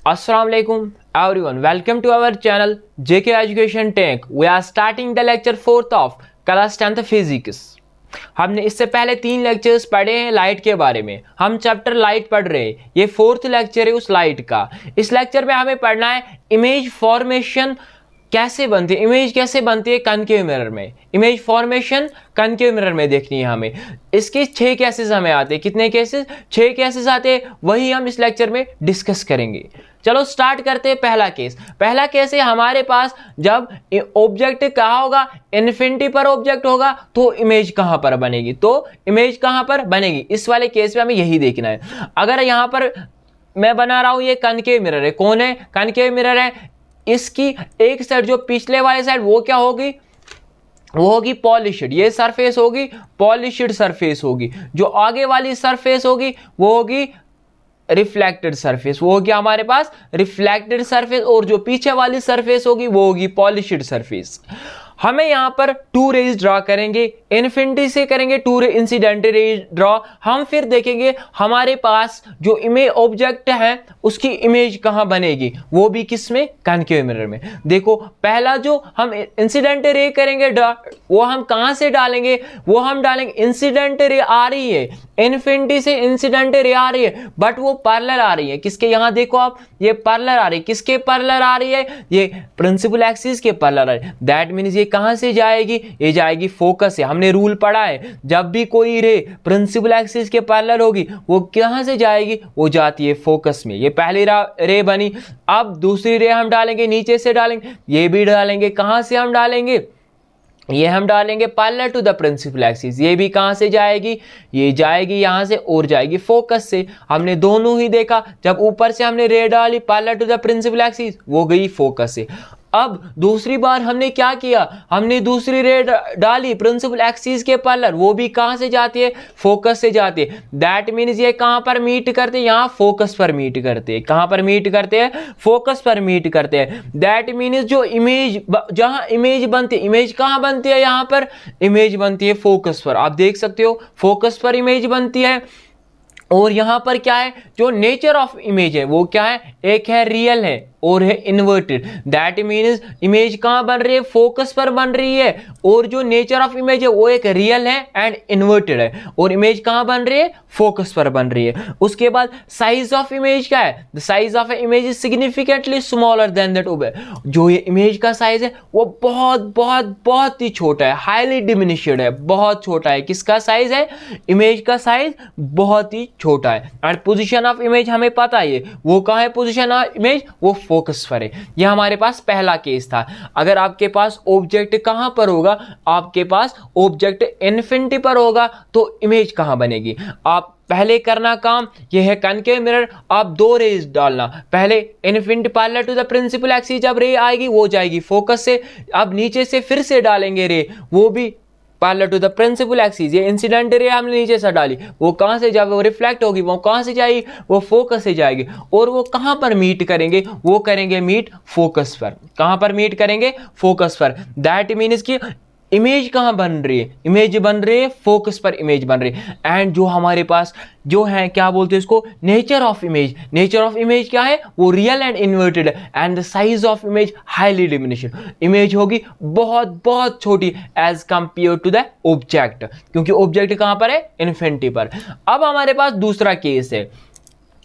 Assalamu alaikum everyone. Welcome to our channel JK Education Tech. We are starting the lecture 4th of class 10th physics. हमने इससे पहले 3 lectures पढ़े हैं light के बारे में। हम चैप्टर लाइट पढ़ रहे हैं। ये 4th लेक्चर है उस लाइट का। इस लेक्चर में हमें पढ़ना है इमेज फॉर्मेशन कैसे बनती है, इमेज कैसे बनती है कनकेव मिरर में। इमेज फॉर्मेशन कनकेव मिरर में देखनी है हमें। इसके 6 केसेस हमें आते हैं। कितने केसेस? 6 केसेस आते हैं। वही हम इस लेक्चर में डिस्कस करेंगे। चलो स्टार्ट करते हैं। पहला केस है हमारे पास जब ऑब्जेक्ट कहाँ होगा, इन्फिनिटी पर ऑब्जेक्ट होगा तो इमेज कहाँ पर बनेगी, तो इमेज कहाँ पर बनेगी। इस वाले केस में हमें यही देखना है। अगर यहाँ पर मैं बना रहा हूं ये कनकेव मिरर है, कौन है? कनकेव मिरर है। इसकी एक साइड जो पिछले वाले साइड वो क्या होगी, वो होगी पॉलिश्ड। ये सरफेस होगी पॉलिश्ड सरफेस होगी। जो आगे वाली सरफेस होगी वो होगी रिफ्लेक्टेड सरफेस, वो होगी हमारे पास रिफ्लेक्टेड सरफेस। और जो पीछे वाली सरफेस होगी वो होगी पॉलिश्ड सरफेस। हमें यहां पर 2 रेज ड्रॉ करेंगे, इन्फिनिटी से करेंगे 2 रे इंसिडेंट रेज ड्रॉ। हम फिर देखेंगे हमारे पास जो इमेज ऑब्जेक्ट है उसकी इमेज कहां बनेगी, वो भी किसमें? कनकेव मिरर में। देखो पहला जो हम इंसिडेंट रे करेंगे वो हम कहां से डालेंगे, वो हम डालेंगे इंसिडेंट रे आ रही है इन्फिनिटी से, इंसिडेंट रे आ रही है बट वो पैरेलल आ रही है किसके? यहां देखो आप, ये पैरेलल आ रही है। किसके पैरेलल आ रही है? ये प्रिंसिपल एक्सिस के पैरेलल आ रही है। दैट मींस ये कहां से जाएगी? ये जाएगी फोकस से। हमने रूल पढ़ा है जब भी कोई रे प्रिंसिपल एक्सिस के पैरेलल होगी वो कहां से जाएगी? वो जाती है फोकस में। ये पहली रे बनी। अब दूसरी रे हम डालेंगे, नीचे से डालेंगे, ये भी डालेंगे। कहां से हम डालेंगे? ये हम डालेंगे parallel to the principal axis. ये भी कहां से जाएगी? ये जाएगी यहां से और जाएगी फोकस से। हमने दोनों ही देखा, जब ऊपर से हमने रे डाली parallel to the principal axis वो गई फोकस से। अब दूसरी बार हमने क्या किया, हमने दूसरी रे डाली प्रिंसिपल एक्सिस के पैरेलल, वो भी कहां से जाती है? फोकस से जाती है। दैट मींस ये कहां पर मीट करते हैं? यहां फोकस पर मीट करते हैं। कहां पर मीट करते हैं? फोकस पर मीट करते हैं। दैट मींस जो इमेज, जहां इमेज बनती है, इमेज कहां बनती है? यहां पर इमेज बनती है फोकस पर। आप देख सकते हो फोकस पर इमेज बनती है। और यहां पर क्या है, जो नेचर ऑफ इमेज है वो क्या है? एक है रियल है और है इन्वर्टेड। दैट मींस इमेज कहां बन रही है? फोकस पर बन रही है। और जो नेचर ऑफ इमेज है वो एक रियल है एंड इन्वर्टेड है। और इमेज कहां बन रही है? फोकस पर बन रही है। उसके बाद साइज ऑफ इमेज क्या है? The size of image is significantly smaller than that of. जो ये इमेज का साइज है वो बहुत बहुत बहुत ही छोटा है, हाईली डिमिनिश्ड है, बहुत छोटा है। किसका साइज है? इमेज का साइज बहुत ही छोटा है। एंड पोजीशन ऑफ इमेज हमें पता है, वो कहां है पोजीशन ऑफ इमेज? वो फोकस पर है। यह हमारे पास पहला केस था। अगर आपके पास ऑब्जेक्ट कहां पर होगा, आपके पास ऑब्जेक्ट इन्फिनिटी पर होगा तो इमेज कहां बनेगी? आप पहले करना काम यह है कनकेव मिरर, आप 2 रेज डालना। पहले infinity parallel to the principal axis जब रे आएगी वो जाएगी फोकस से। अब नीचे से फिर से डालेंगे रे, वो भी parallel to the principal axis. ये इंसिडेंट रे हमने नीचे से डाली, वो कहां से जाएगी? वो रिफ्लेक्ट होगी, वो कहां से जाएगी? वो फोकस से जाएगी। और वो कहां पर मीट करेंगे? वो करेंगे मीट फोकस पर। कहां पर मीट करेंगे? फोकस पर। दैट मीन्स कि इमेज कहां बन रही है? इमेज बन रही है फोकस पर, इमेज बन रही है। एंड जो हमारे पास जो है क्या बोलते हैं इसको? Nature of image. Nature of image क्या है? वो रियल एंड इन्वर्टेड है। And the size of image highly diminished. Image होगी बहुत बहुत छोटी as compare to the object, क्योंकि ऑब्जेक्ट कहां पर है? इन्फिनिटी पर। अब हमारे पास दूसरा केस है।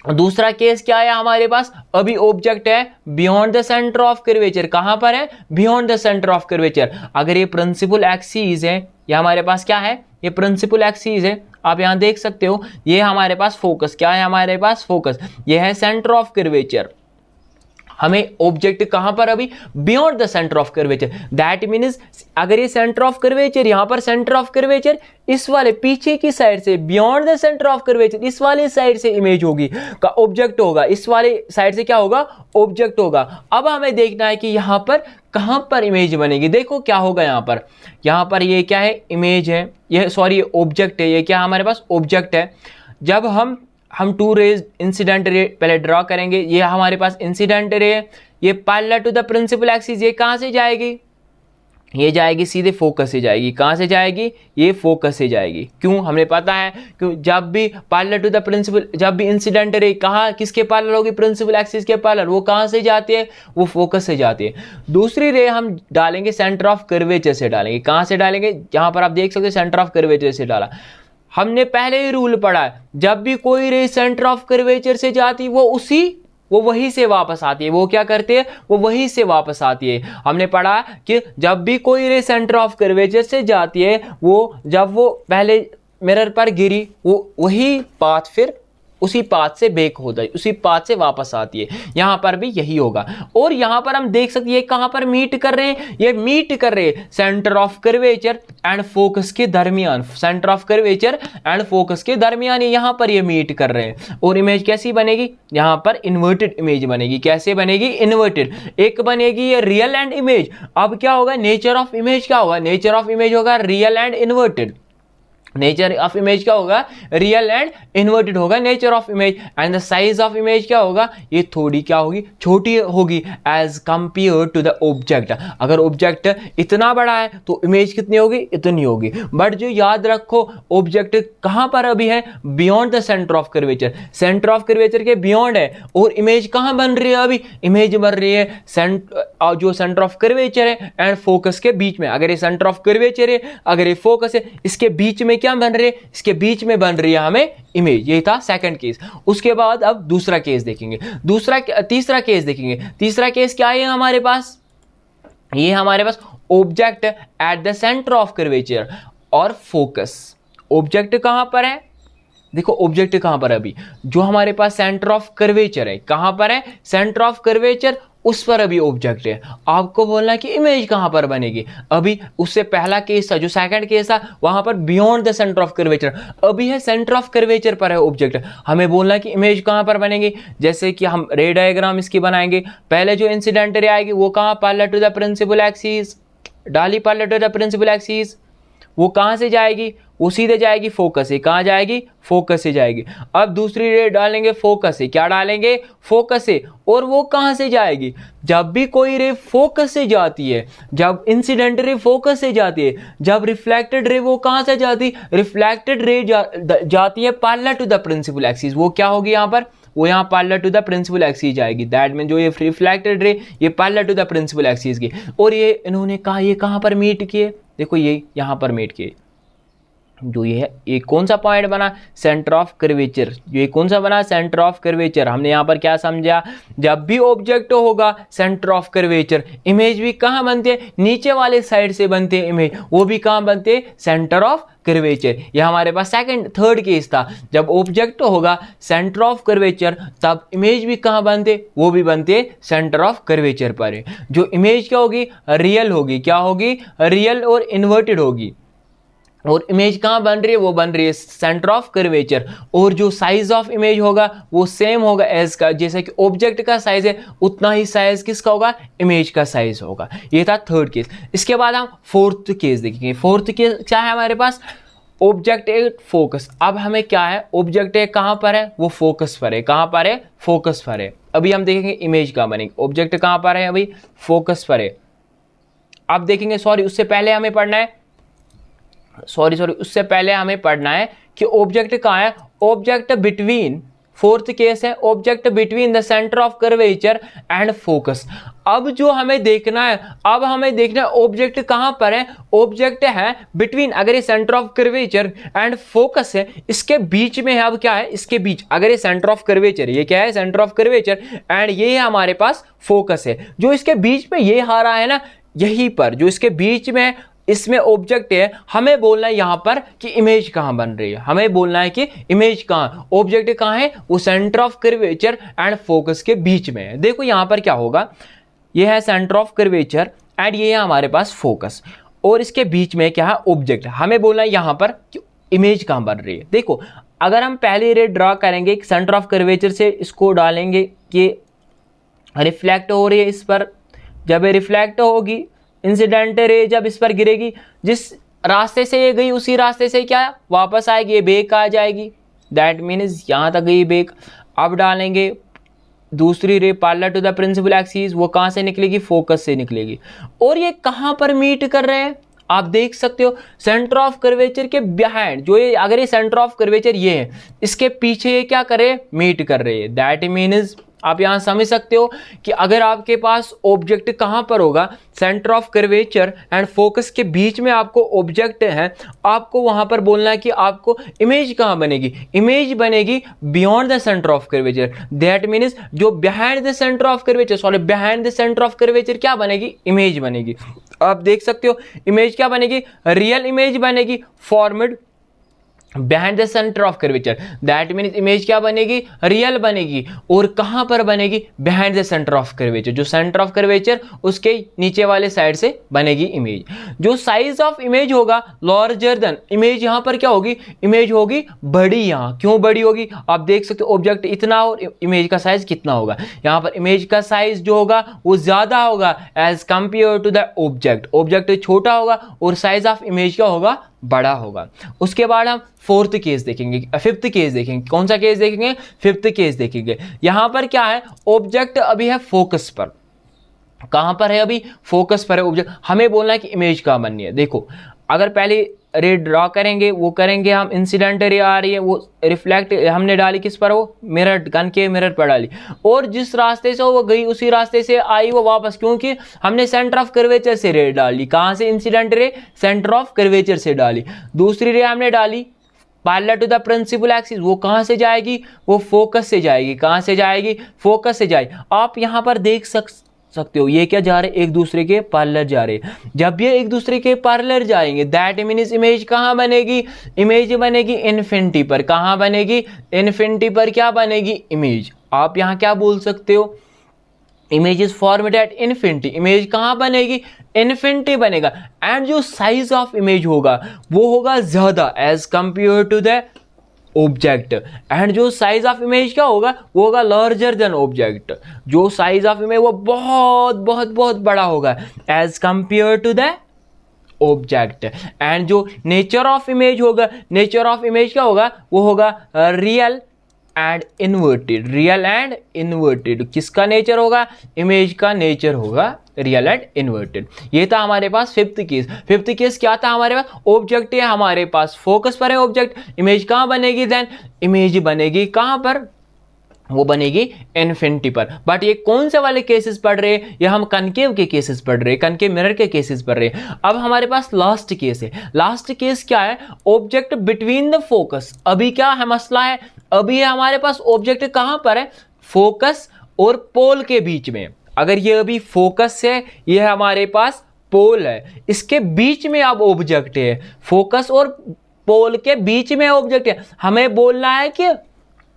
दूसरा केस क्या है हमारे पास? अभी ऑब्जेक्ट है beyond the centre of curvature. कहां पर है? Beyond the centre of curvature. अगर ये प्रिंसिपल एक्सिस है, ये हमारे पास क्या है? ये प्रिंसिपल एक्सिस है। आप यहां देख सकते हो ये हमारे पास फोकस। क्या है हमारे पास? फोकस। ये है सेंटर ऑफ कर्वेचर। हमें ऑब्जेक्ट कहां पर? अभी beyond the centre of curvature. That means अगर ये सेंटर ऑफ कर्वेचर, यहां पर सेंटर ऑफ कर्वेचर इस वाले पीछे की साइड से, beyond the centre of curvature इस वाले साइड से इमेज होगी का ऑब्जेक्ट होगा। इस वाले साइड से क्या होगा? ऑब्जेक्ट होगा। अब हमें देखना है कि यहां पर कहां पर इमेज बनेगी। देखो क्या होगा यहां पर। यहां पर ये क्या है? इमेज है, ये सॉरी ऑब्जेक्ट है। ये क्या हमारे पास? ऑब्जेक्ट है। जब हम 2 रेज इंसिडेंट रे पहले ड्रॉ करेंगे। ये हमारे पास इंसिडेंट रे है, ये parallel to the principal axis. ये कहां से जाएगी? ये जाएगी सीधे फोकस से जाएगी। कहाँ से जाएगी? ये फोकस से जाएगी। क्यों? हमें पता है क्यों, जब भी पैरेलल टू द प्रिंसिपल, जब भी इंसिडेंट रे कहाँ किसके पैरेलल होगी? प्रिंसिपल एक्सिस के पैरेलल। वो कहाँ से जाती है? वो फोकस से जाती है। दूसरी रे हम डालेंगे सेंटर ऑफ कर्वेचर से डालेंगे। कहाँ से डालेंगे? यहाँ पर आप देख सकते हो सेंटर ऑफ कर्वेचर से डाला। हमने पहले ही रूल पढ़ा है, जब भी कोई रे सेंटर ऑफ कर्वेचर से जाती वो वहीं से वापस आती है। वो क्या करते हैं? वो वहीं से वापस आती है। हमने पढ़ा कि जब भी कोई रे सेंटर ऑफ कर्वेचर से जाती है, जब वो पहले मिरर पर गिरी, वो वही पाथ फिर उसी पाथ से बेक होता है, उसी पाथ से वापस आती है। यहां पर भी यही होगा। और यहां पर हम देख सकते हैं कहां पर मीट कर रहे हैं? ये मीट कर रहे हैं centre of curvature and focus के दरमियान। Centre of curvature and focus के दरमियान यहां पर ये मीट कर रहे हैं। और इमेज कैसी बनेगी? यहां पर इन्वर्टेड इमेज बनेगी। कैसे बनेगी? इन्वर्टेड। एक बनेगी ये रियल एंड इमेज। अब क्या होगा? नेचर ऑफ इमेज क्या होगा? नेचर ऑफ इमेज होगा real and inverted. Nature of image क्या होगा? रियल एंड इन्वर्टेड होगा nature of image. And the size of image क्या होगा? ये थोड़ी क्या होगी? छोटी होगी as compare to the object. अगर ऑब्जेक्ट इतना बड़ा है तो इमेज कितनी होगी? इतनी होगी। बट जो याद रखो, ऑब्जेक्ट कहां पर अभी है? Beyond the centre of curvature. Centre of curvature के बियॉन्ड है। और इमेज कहां बन रही है? अभी इमेज बन रही है जो सेंटर ऑफ कर्वेचर है एंड फोकस के बीच में। अगर ये सेंटर ऑफ कर्वेचर है, अगर ये फोकस है, इसके बीच में क्या बन रही है? इसके बीच में बन रही है हमें इमेज। ये था सेकंड केस। उसके बाद अब दूसरा केस देखेंगे। तीसरा केस देखेंगे। तीसरा केस क्या है हमारे पास? ये हमारे पास object at the centre of curvature और फोकस। ऑब्जेक्ट कहां पर है? देखो ऑब्जेक्ट कहां पर है? अभी जो हमारे पास सेंटर ऑफ कर्वेचर है, कहां पर है? सेंटर ऑफ कर्वेचर, उस पर अभी ऑब्जेक्ट है। आपको बोलना है कि इमेज कहां पर बनेगी। अभी उससे पहला केस था, जो सेकंड केस था, वहां पर beyond the centre of curvature. अभी है सेंटर ऑफ कर्वेचर पर है ऑब्जेक्ट। हमें बोलना है कि इमेज कहां पर बनेगी। जैसे कि हम रे डायग्राम इसकी बनाएंगे। पहले जो इंसिडेंट रे आएगी वो कहां? Parallel to the principal axis. डाली parallel to the principal axis. वो कहां से जाएगी? वो सीधे जाएगी फोकस से। कहां जाएगी? फोकस से जाएगी। अब दूसरी रे डालेंगे फोकस से। क्या डालेंगे? फोकस से। और वो कहां से जाएगी? जब भी कोई रे फोकस से जाती है, जब इंसिडेंट रे फोकस से जाती है, जब रिफ्लेक्टेड रे वो कहां से जाती? रिफ्लेक्टेड रे जाती है parallel to the principal axis. वो क्या होगी यहां पर? वो यहाँ parallel to the principal axis जाएगी। दैट मीन जो ये रिफ्लेक्टेड रे ये parallel to the principal axis की। और ये इन्होंने कहा ये कहां पर मीट किए? देखो ये यहां पर मीट किए। जो ये है, ये कौन सा पॉइंट बना? Centre of curvature. ये कौन सा बना? Centre of curvature. हमने यहाँ पर क्या समझा? जब भी ऑब्जेक्ट होगा सेंटर ऑफ कर्वेचर, इमेज भी कहाँ बनते हैं? नीचे वाले साइड से बनते हैं इमेज। वो भी कहाँ बनते हैं? Centre of curvature. ये हमारे पास थर्ड केस था। जब ऑब्जेक्ट होगा सेंटर ऑफ कर्वेचर, तब इमेज भी कहाँ बनते? वो भी बनते सेंटर ऑफ कर्वेचर पर। जो इमेज क्या होगी? रियल होगी। क्या होगी? रियल और इन्वर्टेड होगी। और इमेज कहां बन रही है? वो बन रही है सेंटर ऑफ कर्वेचर। और जो साइज ऑफ इमेज होगा वो सेम होगा एज का, जैसे कि ऑब्जेक्ट का साइज है उतना ही साइज किसका होगा? इमेज का साइज होगा। ये था थर्ड केस। इसके बाद हम फोर्थ केस देखेंगे। फोर्थ केस क्या है हमारे पास? Object at focus. अब हमें क्या है? ऑब्जेक्ट है कहां पर है? वो फोकस पर है। कहां पर है? फोकस पर है। अभी हम देखेंगे इमेज कहां बनेगी। ऑब्जेक्ट कहां पर है? अभी फोकस पर है। अब देखेंगे, उससे पहले हमें पढ़ना है, उससे पहले हमें पढ़ना है कि ऑब्जेक्ट कहां है? ऑब्जेक्ट बिटवीन, फोर्थ केस है, object between the centre of curvature and focus. अब जो हमें देखना है, ऑब्जेक्ट कहां पर है? ऑब्जेक्ट है बिटवीन, अगर ये centre of curvature and focus है, इसके बीच में है। अब क्या है? इसके बीच, अगर ये सेंटर ऑफ कर्वेचर, ये क्या है? सेंटर ऑफ कर्वेचर एंड ये है हमारे पास फोकस है। जो इसके बीच में ये आ रहा है ना, यहीं पर जो इसके बीच में इसमें ऑब्जेक्ट है, हमें बोलना है यहां पर कि इमेज कहां बन रही है। हमें बोलना है कि इमेज कहां, ऑब्जेक्ट कहां है? वो centre of curvature and focus के बीच में है। देखो यहां पर क्या होगा? ये है सेंटर ऑफ कर्वेचर एंड ये है हमारे पास फोकस, और इसके बीच में क्या है? ऑब्जेक्ट। हमें बोलना है यहां पर कि इमेज कहां बन रही है। देखो अगर हम पहले रे ड्रॉ करेंगे सेंटर ऑफ कर्वेचर से, इसको डालेंगे कि रिफ्लेक्ट हो रही है इस पर। जब ये रिफ्लेक्ट होगी, इंसिडेंट रे जब इस पर गिरेगी, जिस रास्ते से ये गई उसी रास्ते से क्या वापस आएगी? ये बेक आ जाएगी। दैट मीन्स यहां तक गई बेक। अब डालेंगे दूसरी ray parallel to the principal axis, वो कहाँ से निकलेगी, फोकस से निकलेगी। और ये कहाँ पर मीट कर रहे हैं, आप देख सकते हो सेंटर ऑफ कर्वेचर के बिहाइंड, जो ये अगर ये सेंटर ऑफ कर्वेचर ये है, इसके पीछे ये क्या कर रहे हैं, मीट कर रहे हैं। दैट मीन्स आप यहां समझ सकते हो कि अगर आपके पास ऑब्जेक्ट कहां पर होगा, centre of curvature and focus के बीच में आपको ऑब्जेक्ट है, आपको वहां पर बोलना है कि आपको इमेज कहां बनेगी, इमेज बनेगी beyond the centre of curvature. That means जो behind the centre of curvature, sorry behind the centre of curvature क्या बनेगी, इमेज बनेगी। आप देख सकते हो इमेज क्या बनेगी, रियल इमेज बनेगी formed behind the centre of curvature. That means image क्या बनेगी, रियल बनेगी। और कहां पर बनेगी, behind the centre of curvature, जो सेंटर ऑफ कर्वेचर उसके नीचे वाले साइड से बनेगी इमेज। जो साइज ऑफ इमेज होगा लार्जर देन, इमेज यहां पर क्या होगी, इमेज होगी बड़ी। यहां क्यों बड़ी होगी, आप देख सकते हो ऑब्जेक्ट इतना और इमेज का साइज कितना होगा, यहां पर इमेज का साइज जो होगा वो ज्यादा होगा as compare to the object. Object छोटा होगा और साइज ऑफ इमेज क्या होगा, बड़ा होगा। उसके बाद हम फोर्थ केस देखेंगे, फिफ्थ केस देखेंगे। कौन सा केस देखेंगे, फिफ्थ केस देखेंगे। यहां पर क्या है, ऑब्जेक्ट अभी है फोकस पर। कहां पर है, अभी फोकस पर है ऑब्जेक्ट। हमें बोलना है कि इमेज कहां बननी है। देखो अगर पहले रे ड्रॉ करेंगे, वो करेंगे हम, इंसिडेंट रे आ रही है, वो रिफ्लेक्ट हमने डाली किस पर, वो मिरर, गन के मिरर पर डाली, और जिस रास्ते से वो गई उसी रास्ते से आई वो वापस, क्योंकि हमने सेंटर ऑफ कर्वेचर से रे डाली। कहां से, incident ray centre of curvature से डाली। दूसरी रे हमने डाली parallel to the principal axis, वो कहां से जाएगी, वो फोकस से जाएगी। कहां से जाएगी, फोकस से जाएगी। आप यहां पर देख सकते हो ये क्या जा रहे, एक दूसरे के पैरेलल जा रहे हैं। जब ये एक दूसरे के पैरेलल जाएंगे, दैट मीन्स इमेज कहां बनेगी, इमेज बनेगी इन्फिनिटी पर। कहां बनेगी, इन्फिनिटी पर क्या बनेगी, इमेज। आप यहां क्या बोल सकते हो, image is formed at infinity. Image कहां बनेगी, इन्फिनिटी बनेगा। एंड जो साइज ऑफ इमेज होगा वो होगा ज्यादा as compare to the object. And जो साइज ऑफ इमेज क्या होगा, वो होगा लार्जर देन ऑब्जेक्ट। जो साइज ऑफ इमेज वो बहुत बहुत बहुत बड़ा होगा as compare to the object. And जो नेचर ऑफ इमेज होगा, नेचर ऑफ इमेज क्या होगा, वो होगा real and inverted. Real and inverted किसका नेचर होगा, इमेज का नेचर होगा रियल एंड इन्वर्टेड। ये था हमारे पास फिफ्थ केस। फिफ्थ केस क्या था हमारे पास, ऑब्जेक्ट है हमारे पास, फोकस पर है ऑब्जेक्ट, इमेज कहां बनेगी, देन इमेज बनेगी कहां पर, वो बनेगी इन्फिनिटी पर। बट ये कौन से वाले केसेस पढ़ रहे हैं, ये हम कनकेव के केसेस पढ़ रहे हैं, कनकेव मिरर के केसेस पढ़ रहे हैं। अब हमारे पास लास्ट केस है। लास्ट केस क्या है, ऑब्जेक्ट बिटवीन द फोकस। अभी क्या है मसला है, अभी हमारे पास ऑब्जेक्ट कहां पर है, फोकस और पोल के बीच में। अगर ये अभी फोकस है, ये हमारे पास पोल है, इसके बीच में अब ऑब्जेक्ट है, फोकस और पोल के बीच में ऑब्जेक्ट है। हमें बोलना है कि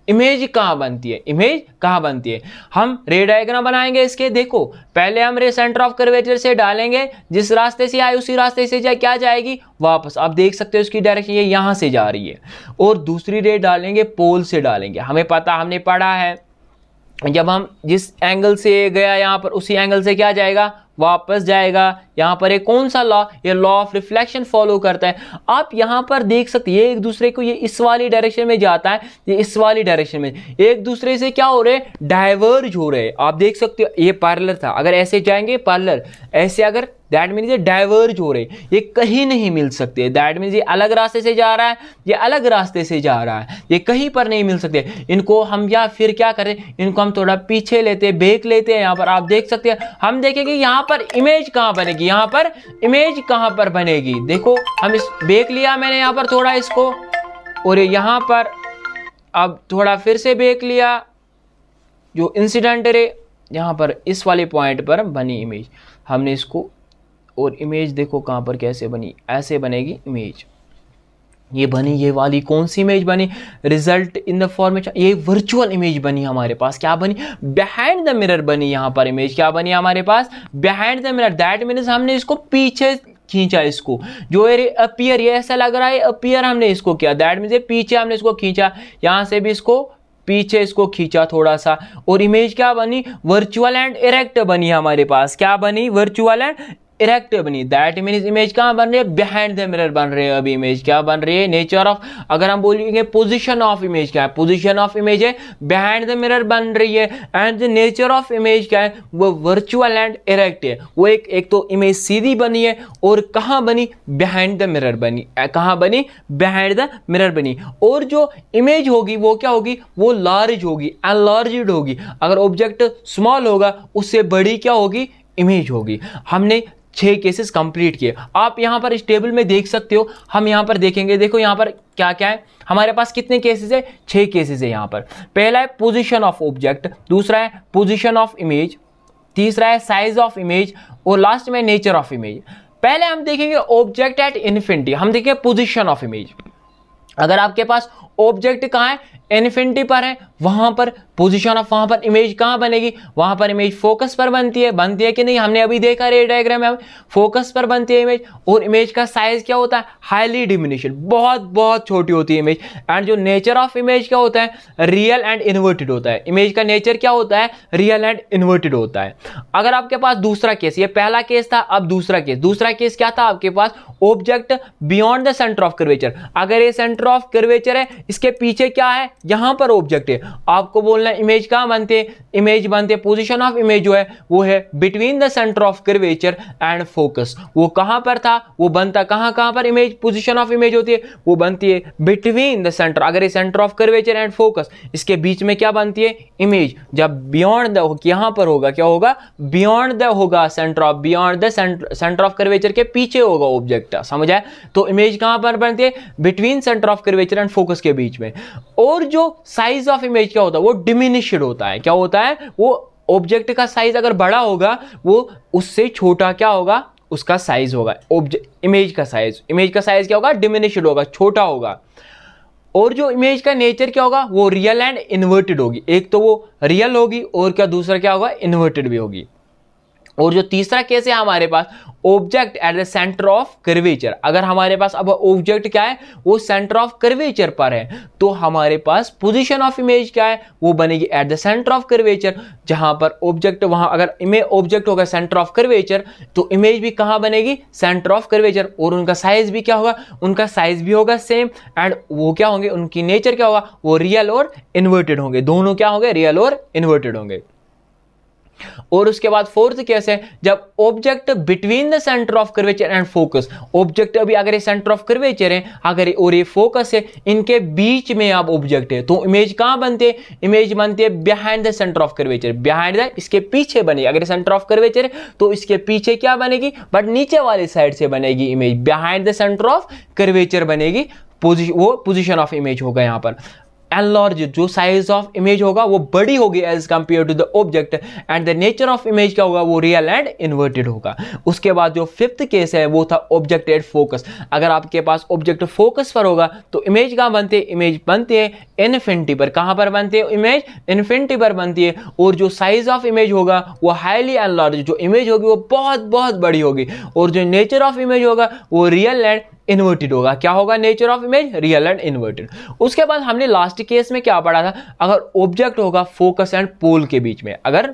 इमेज कहां बनती है, इमेज कहां बनती है। हम रे डायग्राम बनाएंगे इसके। देखो पहले हम रे सेंटर ऑफ कर्वेचर से डालेंगे, जिस रास्ते से आए उसी रास्ते से क्या जाएगी, वापस। आप देख सकते हो इसकी डायरेक्शन ये यहां से जा रही है। और दूसरी रे डालेंगे, पोल से डालेंगे। हमें पता, हमने पढ़ा है जब हम जिस एंगल से गया यहां पर उसी एंगल से क्या जाएगा, वापस जाएगा। यहां पर एक कौन सा लॉ, ये लॉ ऑफ रिफ्लेक्शन फॉलो करता है। आप यहां पर देख सकते हैं ये एक दूसरे को, ये इस वाली डायरेक्शन में जाता है, ये इस वाली डायरेक्शन में, एक दूसरे से क्या हो रहे हैं, डाइवर्ज हो रहे हैं। आप देख सकते हो ये पैरेलल था, अगर ऐसे जाएंगे पैरेलल, ऐसे अगर, दैट मीन्स ये डाइवर्ज हो रहे, ये कहीं नहीं मिल सकते। दैट मीन्स ये अलग रास्ते से जा रहा है, ये अलग रास्ते से जा रहा है, ये कहीं पर नहीं मिल सकते। इनको हम या फिर क्या करें, इनको हम थोड़ा पीछे लेते, बेक लेते हैं। यहाँ पर आप देख सकते हैं, हम देखेंगे यहाँ पर इमेज कहाँ बनेगी, यहाँ पर इमेज कहाँ पर बनेगी। देखो हम इस बेक लिया मैंने यहाँ पर थोड़ा इसको, और यहाँ पर अब थोड़ा फिर से बेक लिया, जो इंसिडेंट रे यहाँ पर इस वाले पॉइंट पर बनी इमेज, हमने इसको, और इमेज देखो कहां पर कैसे बनी, ऐसे बनेगी इमेज। ये बनी, ये वाली कौन सी इमेज बनी, रिजल्ट इन द फॉर्मेशन, ये वर्चुअल इमेज बनी हमारे पास। क्या बनी, बिहाइंड द मिरर बनी। यहां पर इमेज क्या बनी हमारे पास, behind the mirror. That means हमने इसको पीछे खींचा, इसको जो ये अपीयर, ये ऐसा लग रहा है अपीयर हमने इसको किया, दैट मीन्स पीछे हमने इसको खींचा, यहां से भी इसको पीछे इसको खींचा थोड़ा सा, और इमेज क्या बनी, वर्चुअल एंड इरेक्ट बनी हमारे पास। क्या बनी, वर्चुअल एंड इरेक्ट बनी, दैट मीन्स इमेज कहाँ बन रही है, बिहाइंड द मिरर बन रही है। अभी इमेज क्या बन रही है, नेचर ऑफ, अगर हम बोलेंगे पोजीशन ऑफ इमेज क्या है, पोजीशन ऑफ इमेज है बिहाइंड द मिरर बन रही है। And the nature of image क्या है, वो वर्चुअल एंड इरेक्ट है। वो एक तो इमेज सीधी बनी है और कहाँ बनी, बिहाइंड द मिरर बनी, कहाँ बनी, बिहाइंड द मिरर बनी। और जो इमेज होगी वो क्या होगी, वो लार्ज होगी, एनलार्ज्ड होगी। अगर ऑब्जेक्ट स्मॉल होगा उससे बड़ी क्या होगी, इमेज होगी। हमने 6 केसेस कंप्लीट किए। आप यहां पर इस टेबल में देख सकते हो, हम यहां पर देखेंगे, देखो यहां पर क्या क्या है, हमारे पास कितने केसेस है, 6 केसेस है यहां पर। पहला है पोजीशन ऑफ ऑब्जेक्ट, दूसरा है पोजीशन ऑफ इमेज, तीसरा है साइज ऑफ इमेज और लास्ट में नेचर ऑफ इमेज। पहले हम देखेंगे ऑब्जेक्ट एट इन्फिनिटी, हम देखेंगे पोजीशन ऑफ इमेज। अगर आपके पास ऑब्जेक्ट कहां है, इन्फिनिटी पर है, वहां पर पोजीशन ऑफ, वहां पर इमेज कहां बनेगी, वहां पर इमेज फोकस पर बनती है कि नहीं, हमने अभी देखा रे डायग्राम में, फोकस पर बनती है इमेज। और इमेज का साइज क्या होता है, हाईली डिमिनिश्ड, बहुत बहुत छोटी होती है इमेज। एंड जो नेचर ऑफ इमेज क्या होता है, रियल एंड इन्वर्टेड होता है। इमेज का नेचर क्या होता है, रियल एंड इन्वर्टेड होता है। अगर आपके पास दूसरा केस, ये पहला केस था, अब दूसरा केस क्या था आपके पास, object beyond the centre of curvature. अगर ये सेंटर ऑफ कर्वेचर है, इसके पीछे क्या है, यहां पर ऑब्जेक्ट है, आपको बोलना है इमेज कहां बनते हैं, इमेज बनते हैं, पोजीशन ऑफ इमेज जो है वो है between the centre of curvature and focus. वो कहां पर था, वो बनता कहां पर इमेज, पोजीशन ऑफ इमेज होती है, वो बनती है बिटवीन द सेंटर, अगर ये centre of curvature and focus, इसके बीच में क्या बनती है, इमेज। जब बियॉन्ड द, यहां पर होगा क्या होगा, बियॉन्ड द होगा, centre of, beyond the centre of curvature के पीछे होगा ऑब्जेक्ट, समझ आया। तो इमेज कहां पर बनती है, between centre of curvature and focus के बीच में। और जो साइज ऑफ इमेज क्या होता है, वो डिमिनिश्ड होता है। क्या होता है, वो ऑब्जेक्ट का साइज अगर बड़ा होगा, वो उससे छोटा क्या होगा, उसका साइज होगा। इमेज का साइज क्या होगा, डिमिनिश्ड होगा, छोटा होगा। और जो इमेज का नेचर क्या होगा, वो रियल एंड इन्वर्टेड होगी। एक तो वो रियल होगी और क्या दूसरा क्या होगा, इन्वर्टेड भी होगी। और जो तीसरा केस है हमारे पास, object at the centre of curvature. अगर हमारे पास अब ऑब्जेक्ट क्या है, वो सेंटर ऑफ कर्वेचर पर है, तो हमारे पास पोजीशन ऑफ इमेज क्या है, वो बनेगी eight the centre of curvature. जहां पर ऑब्जेक्ट, वहां अगर इमेज ऑब्जेक्ट होगा सेंटर ऑफ कर्वेचर, तो इमेज भी कहां बनेगी, सेंटर ऑफ कर्वेचर। और उनका साइज भी क्या होगा, उनका साइज भी होगा सेम। एंड वो क्या होंगे, उनकी नेचर क्या होगा, वो रियल और इन्वर्टेड होंगे। दोनों क्या होंगे, रियल और इन्वर्टेड होंगे। और उसके बाद फोर्थ केस है, जब object between the centre of curvature and focus, object अभी अगर ये सेंटर ऑफ कर्वेचर है, अगर और ये फोकस है, इनके बीच में अब ऑब्जेक्ट है, तो इमेज कहां बनते हैं, इमेज बनती है behind the centre of curvature, behind the, इसके पीछे बनेगी। अगर सेंटर ऑफ कर्वेचर है तो इसके पीछे क्या बनेगी, बट नीचे वाली साइड से बनेगी image, behind the centre of curvature बनेगी। वो पोजीशन ऑफ इमेज होगा। यहां पर एनलार्ज, जो साइज ऑफ इमेज होगा वो बड़ी होगी as compare to the object. And the nature of image क्या होगा, वो रियल एंड इन्वर्टेड होगा। उसके बाद जो फिफ्थ केस है वो था ऑब्जेक्ट एट फोकस। अगर आपके पास ऑब्जेक्ट फोकस पर होगा तो इमेज कहां बनती है, इमेज बनती है इन्फिनिटी पर। कहां पर बनती है इमेज, इन्फिनिटी पर बनती है। और जो साइज ऑफ इमेज होगा वो हाईली एनलार्ज, जो इमेज होगी वो बहुत बहुत बड़ी होगी। और जो नेचर ऑफ इमेज होगा वो रियल एंड इन्वर्टेड होगा। क्या होगा, nature of image real and inverted. उसके बाद हमने लास्ट केस में क्या पढ़ा था, अगर ऑब्जेक्ट होगा फोकस एंड पोल के बीच में, अगर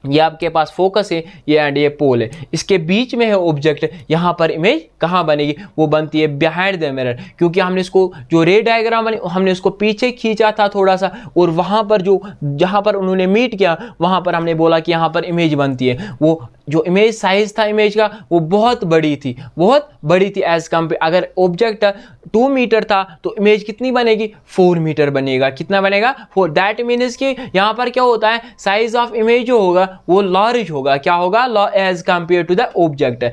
ये आपके पास फोकस है, ये एंड ये पोल है, इसके बीच में है ऑब्जेक्ट, यहां पर इमेज कहां बनेगी, वो बनती है बिहाइंड द मिरर। क्योंकि हमने इसको जो रे डायग्राम बनी, हमने उसको पीछे खींचा था थोड़ा सा, और वहां पर जो जहां पर उन्होंने मीट किया, वहां पर हमने बोला कि यहां पर इमेज बनती है। वो जो इमेज साइज था इमेज का, वो बहुत बड़ी थी एज कंपेयर। अगर ऑब्जेक्ट 2 मीटर था तो इमेज कितनी बनेगी, 4 मीटर बनेगा। कितना बनेगा, 4। दैट मीन्स कि यहां पर क्या होता है, साइज ऑफ इमेज जो होगा वो लार्ज होगा। क्या होगा, as compare to the object.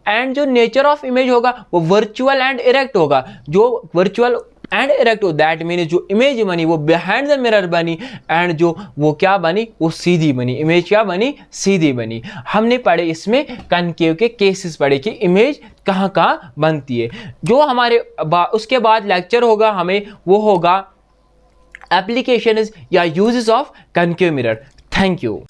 And जो नेचर ऑफ इमेज होगा वो वर्चुअल एंड इरेक्ट होगा। जो virtual and erect, that means जो इमेज बनी वो बिहाइंड द मिरर बनी, एंड जो वो क्या बनी, वो सीधी बनी। इमेज क्या बनी, सीधी बनी। हमने पढ़े इसमें कनकेव के केसेस पढ़े कि इमेज कहां कहां बनती है। जो हमारे उसके बाद लेक्चर होगा हमें, वो होगा एप्लीकेशंस या uses of concave mirror. Thank you.